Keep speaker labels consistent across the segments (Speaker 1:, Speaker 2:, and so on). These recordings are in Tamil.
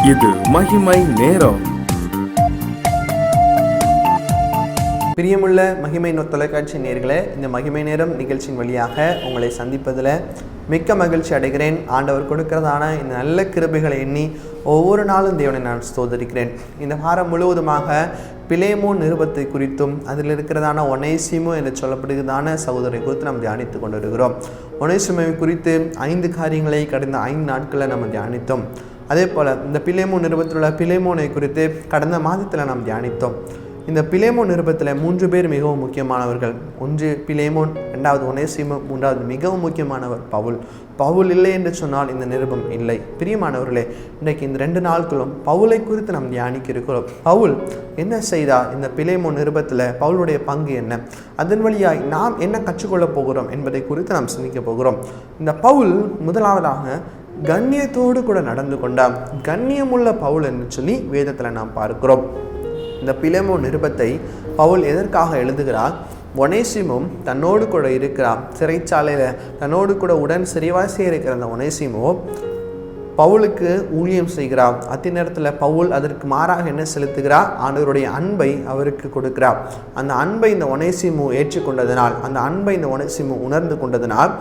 Speaker 1: இது மகிமை நேரம்.
Speaker 2: பிரியமுள்ள மகிமை தொலைக்காட்சி நேயர்களே, இந்த மகிமை நேரம் நிகழ்ச்சியின் வழியாக உங்களை சந்திப்பதில் மிக்க மகிழ்ச்சி அடைகிறேன். ஆண்டவர் கொடுக்கிறதான இந்த நல்ல கிருபைகளை எண்ணி ஒவ்வொரு நாளும் தேவனை நான் ஸ்தோத்தரிக்கிறேன். இந்த வாரம் முழுவதுமாக பிலேமோன் நிருபத்தை குறித்தும் அதில் இருக்கிறதான ஒனேசிமு என்று சொல்லப்படுகிறதான சகோதரை குறித்து நாம் தியானித்து கொண்டு வருகிறோம். ஒனேசிமுவை குறித்து 5 காரியங்களை கடந்த 5 நாட்களில் நம்ம தியானித்தோம். அதே போல் இந்த பிலேமோன் நிருபத்தில் உள்ள பிலேமோனை குறித்து கடந்த மாதத்தில் நாம் தியானித்தோம். இந்த பிலேமோன் நிருபத்தில் 3 பேர் மிகவும் முக்கியமானவர்கள். 1 பிலேமோன், 2வது ஒனேசிமு, 3வது மிகவும் முக்கியமானவர் பவுல் இல்லை என்று சொன்னால் இந்த நிருபம் இல்லை. பிரியமானவர்களே, இன்றைக்கு இந்த 2 நாட்களும் பவுலை குறித்து நாம் தியானிக்க இருக்கிறோம். பவுல் என்ன செய்தார்? இந்த பிலேமோன் நிருபத்தில் பவுலுடைய பங்கு என்ன, அதன் வழியாய் நாம் என்ன கற்றுக்கொள்ளப் போகிறோம் என்பதை குறித்து நாம் சிந்திக்க போகிறோம். இந்த பவுல் முதலாவதாக கண்ணியத்தோடு கூட நடந்து கொண்டார். கண்ணியமுள்ள பவுல் என்று சொல்லி வேதத்தில் நாம் பார்க்கிறோம். இந்த பிலேமோன் நிருபத்தை பவுல் எதற்காக எழுதுகிறார்? ஒனேசிமும் தன்னோடு கூட இருக்கிறார். சிறைச்சாலையில் தன்னோடு கூட உடன் சிறைவாசியாக இருக்கிற அந்த ஒனேசிமோ பவுலுக்கு ஊழியம் செய்கிறார். அத்தி நேரத்தில் பவுல் அதற்கு மாறாக என்ன செலுத்துகிறார்? ஆண்டவருடைய அன்பை அவருக்கு கொடுக்கிறார். அந்த அன்பை இந்த ஒனேசிமு ஏற்றுக்கொண்டதனால், அந்த அன்பை இந்த ஒனேசிமு உணர்ந்து கொண்டதனால்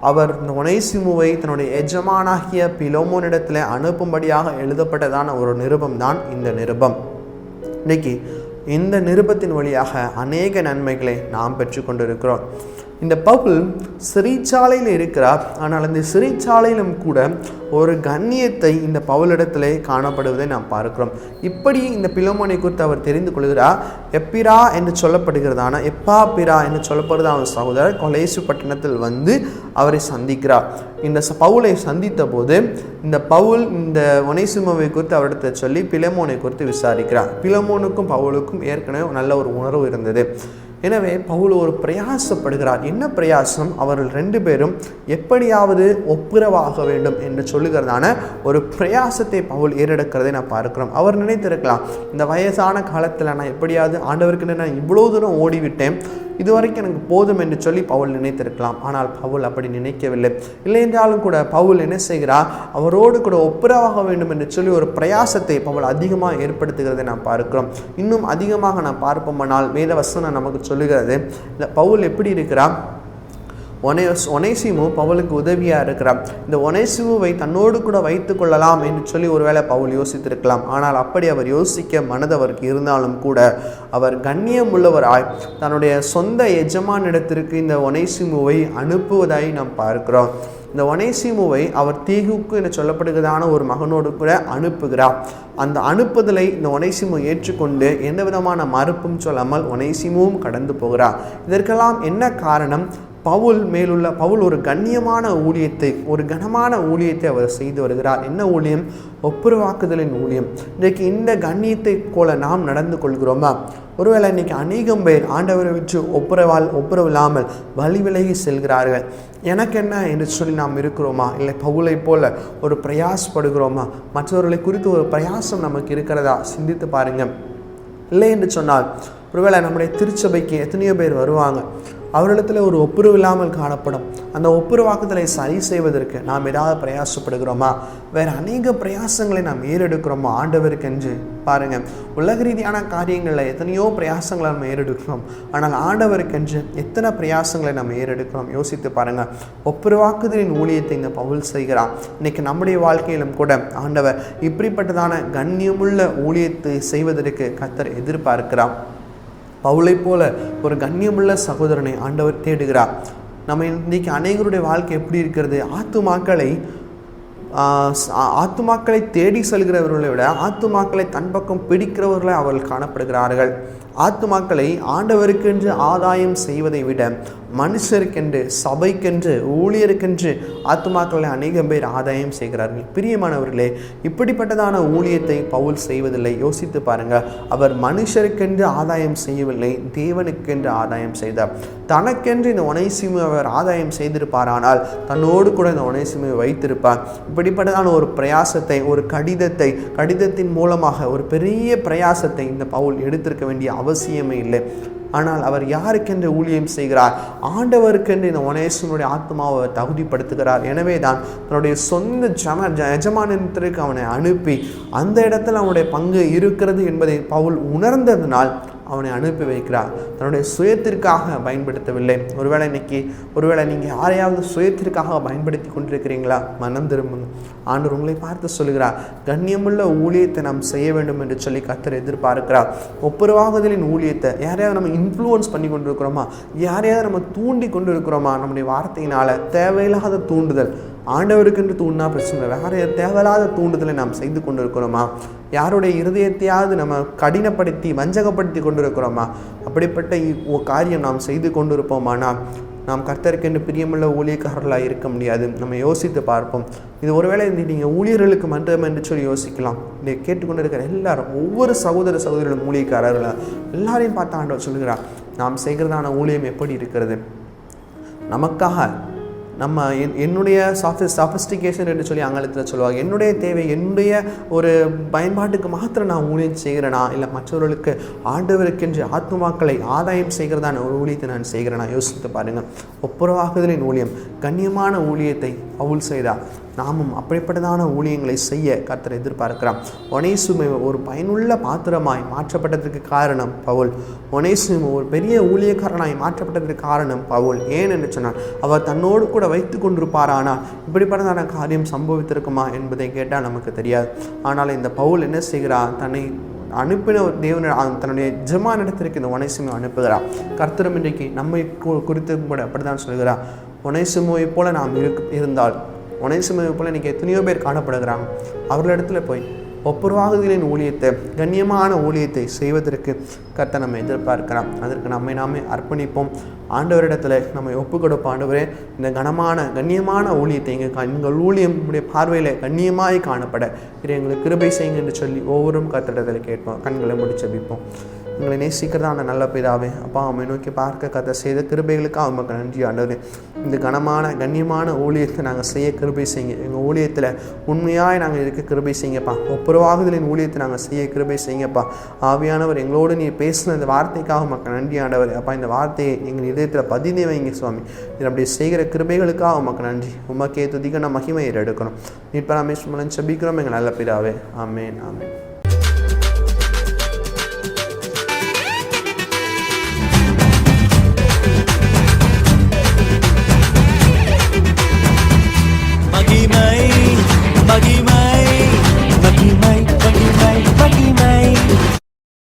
Speaker 2: அவர் இந்த ஒனேசிமுவை தன்னுடைய எஜமானாகிய பிலேமோனிடத்தில் அனுப்பும்படியாக எழுதப்பட்டதான ஒரு நிருபம் தான் இந்த நிருபம். இன்னைக்கு இந்த நிருபத்தின் வழியாக அநேக நன்மைகளை நாம் பெற்றுக்கொண்டிருக்கிறோம். இந்த பவுல் சிறைச்சாலையில் இருக்கிறார். ஆனால் அந்த சிறைச்சாலையிலும் கூட ஒரு கண்ணியத்தை இந்த பவுலிடத்திலே காணப்படுவதை நாம் பார்க்கிறோம். இப்படி இந்த பிலேமோனை குறித்து அவர் தெரிந்து கொள்கிறார். எப்பிரா என்று சொல்லப்படுகிறதான எப்பாபிரா என்று சொல்லப்படுறதான சகோதரர் கொலேசு பட்டணத்தில் வந்து அவரை சந்திக்கிறார். இந்த பவுலை சந்தித்த போது இந்த பவுல் இந்த ஒனேசிமுவை குறித்து அவரிடத்தை சொல்லி பிலேமோனை குறித்து விசாரிக்கிறார். பிலேமோனுக்கும் பவுலுக்கும் ஏற்கனவே நல்ல ஒரு உணர்வு இருந்தது. எனவே பவுல் ஒரு பிரயாசப்படுகிறார். என்ன பிரயாசம்? அவர்கள் 2 பேரும் எப்படியாவது ஒப்புரவாக வேண்டும் என்று சொல்லுகிறதான ஒரு பிரயாசத்தை பவுல் ஏறெடுக்கிறதை நான் பார்க்கிறோம். அவர் நினைத்திருக்கலாம், இந்த வயசான காலத்தில் நான் எப்படியாவது ஆண்டவருக்கு நான் இவ்வளோ தூரம் ஓடிவிட்டேன், இதுவரைக்கும் எனக்கு போதும் என்று சொல்லி பவுல் நினைத்திருக்கலாம். ஆனால் பவுல் அப்படி நினைக்கவில்லை. இல்லை என்றாலும் கூட பவுல் என்ன செய்கிறார்? அவரோடு கூட ஒப்புரவாக வேண்டும் என்று சொல்லி ஒரு பிரயாசத்தை பவுல் அதிகமாக ஏற்படுத்துகிறதை நாம் பார்க்கிறோம். இன்னும் அதிகமாக நாம் பார்ப்போமானால் வேத வசனம் நமக்கு சொல்லுகிறது, இந்த பவுல் எப்படி இருக்கிறார்? ஒனேசிமு பவுலுக்கு உதவியாக இருக்கிறார். இந்த ஒனேசிமுவை தன்னோடு கூட வைத்து கொள்ளலாம் என்று சொல்லி ஒருவேளை பவுல் யோசித்திருக்கலாம். ஆனால் அப்படி அவர் யோசிக்க மனதவருக்கு இருந்தாலும் கூட அவர் கண்ணியம் உள்ளவராய் தன்னுடைய சொந்த எஜமானிடத்திற்கு இந்த ஒனேசிமுவை அனுப்புவதாய் நாம் பார்க்கிறோம். இந்த ஒனேசிமுவை அவர் தீகுக்கு என்று சொல்லப்படுகிறதான ஒரு மகனோடு கூட அனுப்புகிறார். அந்த அனுப்புதலை இந்த ஒனேசிமு ஏற்றுக்கொண்டு எந்த விதமான மறுப்பும் சொல்லாமல் ஒனேசிமுவும் கடந்து போகிறார். இதற்கெல்லாம் என்ன காரணம்? பவுல் ஒரு கண்ணியமான ஊழியத்தை, ஒரு கனமான ஊழியத்தை அவர் செய்து வருகிறார். என்ன ஊழியம்? ஒப்புரவாக்குதலின் ஊழியம். இன்றைக்கு இந்த கண்ணியத்தை போல நாம் நடந்து கொள்கிறோமா? ஒருவேளை இன்னைக்கு அநேகம் பேர் ஆண்டவரை விட்டு ஒப்புரவில்லாமல் வழி விலகி செல்கிறார்கள். எனக்கு என்ன என்று சொல்லி நாம் இருக்கிறோமா? இல்லை பவுலை போல ஒரு பிரயாசப்படுகிறோமா? மற்றவர்களை குறித்து ஒரு பிரயாசம் நமக்கு இருக்கிறதா? சிந்தித்து பாருங்கள். இல்லை என்று சொன்னால் ஒருவேளை நம்முடைய திருச்சபைக்கு எத்தனையோ பேர் வருவாங்க, அவரிடத்தில் ஒரு ஒப்புரவு இல்லாமல் காணப்படும். அந்த ஒப்புரவாக்குதலை சரி செய்வதற்கு நாம் ஏதாவது பிரயாசப்படுகிறோமா? வேறு அநேக பிரயாசங்களை நாம் ஏறெடுக்கிறோமா ஆண்டவருக்கென்று? பாருங்கள், உலக ரீதியான காரியங்களில் எத்தனையோ பிரயாசங்களை நம்ம ஏறெடுக்கிறோம். ஆனால் ஆண்டவருக்கென்று எத்தனை பிரயாசங்களை நம்ம ஏறெடுக்கிறோம்? யோசித்து பாருங்கள். ஒப்புரவாக்குதலின் ஊழியத்தை இந்த பவுல் செய்கிறான். இன்னைக்கு நம்முடைய வாழ்க்கையிலும் கூட ஆண்டவர் இப்படிப்பட்டதான கண்ணியமுள்ள ஊழியத்தை செய்வதற்கு கர்த்தர் எதிர்பார்க்கிறார். பவுலை போல ஒரு கண்ணியமுள்ள சகோதரனை ஆண்டவர் தேடுகிறார். நம்ம இன்றைக்கி அநேகருடைய வாழ்க்கை எப்படி இருக்கிறது? ஆத்துமாக்களை தேடி செல்கிறவர்களை விட ஆத்துமாக்களை தன் பக்கம் பிடிக்கிறவர்களை அவர்கள் காணப்படுகிறார்கள். ஆத்துமாக்களை ஆண்டவருக்கென்று ஆதாயம் செய்வதை விட மனுஷருக்கென்று, சபைக்கென்று, ஊழியருக்கென்று ஆத்துமாக்களை அநேகம் பேர் ஆதாயம் செய்கிறார்கள். பிரியமானவர்களே, இப்படிப்பட்டதான ஊழியத்தை பவுல் செய்வதில்லை. யோசித்து பாருங்கள். அவர் மனுஷருக்கென்று ஆதாயம் செய்யவில்லை, தேவனுக்கென்று ஆதாயம் செய்தார். தனக்கென்று இந்த ஒனேசிமு அவர் ஆதாயம் செய்திருப்பாரானால் தன்னோடு கூட இந்த ஒனேசிமுவை வைத்திருப்பார். இப்படிப்பட்டதான ஒரு பிரயாசத்தை, ஒரு கடிதத்தின் மூலமாக ஒரு பெரிய பிரயாசத்தை இந்த பவுல் எடுத்திருக்க வேண்டிய அவசியமே இல்லை. ஆனால் அவர் யாருக்கென்று ஊழியம் செய்கிறார்? ஆண்டவருக்கென்று இந்த ஒனேசிமுடைய ஆத்மாவை தகுதிப்படுத்துகிறார். எனவே தான் தன்னுடைய சொந்த எஜமானத்திற்கு அவனை அனுப்பி அந்த இடத்துல அவனுடைய பங்கு இருக்கிறது என்பதை பவுல் உணர்ந்ததினால் அவனை அனுப்பி வைக்கிறார். தன்னுடைய சுயத்திற்காக பயன்படுத்தவில்லை. ஒருவேளை நீங்கள் யாரையாவது சுயத்திற்காக பயன்படுத்தி கொண்டிருக்கிறீங்களா? மனம் திரும்புங்க. ஆண்டவர் உங்களை பார்த்து சொல்லுகிறார், கண்ணியமுள்ள ஊழியத்தை நாம் செய்ய வேண்டும் என்று சொல்லி கர்த்தர் எதிர்பார்க்கிறார். ஒப்புரவாகுதலின் ஊழியத்தை யாரையாவது நம்ம இன்ஃப்ளூயன்ஸ் பண்ணி கொண்டு இருக்கிறோமா? யாரையாவது நம்ம தூண்டி கொண்டு இருக்கிறோமா? நம்முடைய வார்த்தையினால தேவையில்லாத தூண்டுதல், ஆண்டவருக்கு என்று தூண்டினா பிரச்சனை, வேற தேவையில்லாத தூண்டுதலை நாம் செய்து கொண்டு இருக்கிறோமா? யாருடைய இருதயத்தையாவது நம்ம கடினப்படுத்தி வஞ்சகப்படுத்தி கொண்டிருக்கிறோமா? அப்படிப்பட்ட காரியம் நாம் செய்து கொண்டிருப்போமானால் நாம் கர்த்தருக்கென்று பிரியமுள்ள ஊழியக்காரர்களாக இருக்க முடியாது. நம்ம யோசித்து பார்ப்போம். இது ஒருவேளை நீங்கள் ஊழியர்களுக்கு மட்டும் என்று சொல்லி யோசிக்கலாம். இதை கேட்டுக்கொண்டு இருக்கிற எல்லாரும், ஒவ்வொரு சகோதரர்களும் ஊழியக்காரர்கள் எல்லாரையும் பார்த்து ஆண்டவர் சொல்கிறார், நாம் செய்கிறதான ஊழியம் எப்படி இருக்கிறது? நமக்காக நம்ம என்னுடைய சாஃபிஸ்டிகேஷன் என்று சொல்லி ஆங்கிலத்தில் சொல்லுவாங்க, என்னுடைய தேவை, என்னுடைய ஒரு பயன்பாட்டுக்கு மாத்திரம் நான் ஊழியம் செய்கிறேனா, இல்லை மற்றவர்களுக்கு ஆண்டவருக்கென்று ஆத்மாக்களை ஆதாயம் செய்கிறதான ஒரு ஊழியத்தை நான் செய்கிறேனா? யோசித்து பாருங்கள். ஒப்புரவாகுதலின் ஊழியம், கண்ணியமான ஊழியத்தை பவுல் செய்தார். நாமும் அப்படிப்பட்டதான ஊழியங்களை செய்ய கர்த்தர் எதிர்பார்க்கிறார். ஒனேசிமு ஒரு பயனுள்ள பாத்திரமாய் மாற்றப்பட்டதற்கு காரணம் பவுல். ஒனேசிமு ஒரு பெரிய ஊழியக்காரனாய் மாற்றப்பட்டதற்கு காரணம் பவுல். ஏன் என்று சொன்னால், அவர் தன்னோடு கூட வைத்து கொண்டிருப்பாரானால் இப்படிப்பட்டதான காரியம் சம்பவித்திருக்குமா என்பதை கேட்டால் நமக்கு தெரியாது. ஆனால் இந்த பவுல் என்ன செய்கிறார்? தன்னை அனுப்பின தேவன் தன்னுடைய எஜமானிடத்திற்கு இந்த ஒனேசிமு அனுப்புகிறார். கர்த்தரும் இன்றைக்கு நம்மை குறித்து கூட அப்படித்தான் சொல்கிறார். ஒனேசிமுவை போல நாம் இருந்தால், ஒனேசிமுவை போல இன்றைக்கி எத்தனையோ பேர் காணப்படுகிறாங்க. அவர்களிடத்துல போய் ஒப்புரவாகுதலின் ஊழியத்தை, கண்ணியமான ஊழியத்தை செய்வதற்கு கர்த்தர் நம்ம எதிர்பார்க்கலாம். அதற்கு நாமே அர்ப்பணிப்போம். ஆண்டவரிடத்தில் நம்ம ஒப்பு கொடுப்போம். ஆண்டவரே, இந்த கண்ணியமான ஊழியத்தை எங்கள் ஊழியம் உடைய பார்வையில் கண்ணியமாய் காணப்பட எங்களுக்கு கிருபை செய்யுங்க என்று சொல்லி ஒவ்வொருவரும் கர்த்தரிடத்தில் கேட்போம். கண்களை மூடி ஜெபிப்போம். எங்களை நேசிக்கிறதான நல்ல பிதாவே, அப்பா, அவனை நோக்கி பார்க்க கர்த்தர் செய்த கிருபைகளுக்காக அவங்களுக்கு நன்றி ஆண்டவரே. இந்த கண்ணியமான ஊழியத்தை நாங்கள் செய்ய கிருபை செய்யுங்க. எங்கள் ஊழியத்தில் உண்மையாய் நாங்கள் இருக்க கிருபை செய்யுங்கப்பா. ஒப்புரவாகுதலின் ஊழியத்தை நாங்கள் செய்ய கிருபை செய்யுங்கப்பா. ஆவியானவர், எங்களோடு நீ பேசின இந்த வார்த்தைக்காக மக்கள் நன்றி ஆண்டவர். அப்பா, இந்த வார்த்தையை எங்கள் இதயத்தில் பதினே வைங்க சுவாமி. இது அப்படி செய்கிற கிருபைகளுக்காக உமக்கு நன்றி. உமக்கே துதிக்க மகிமையை எடுக்கணும். நீட்பராமேஸ்வரன் ஜெபிக்கிறோம் எங்கள் நல்ல பிதாவே. ஆமென், ஆமென்.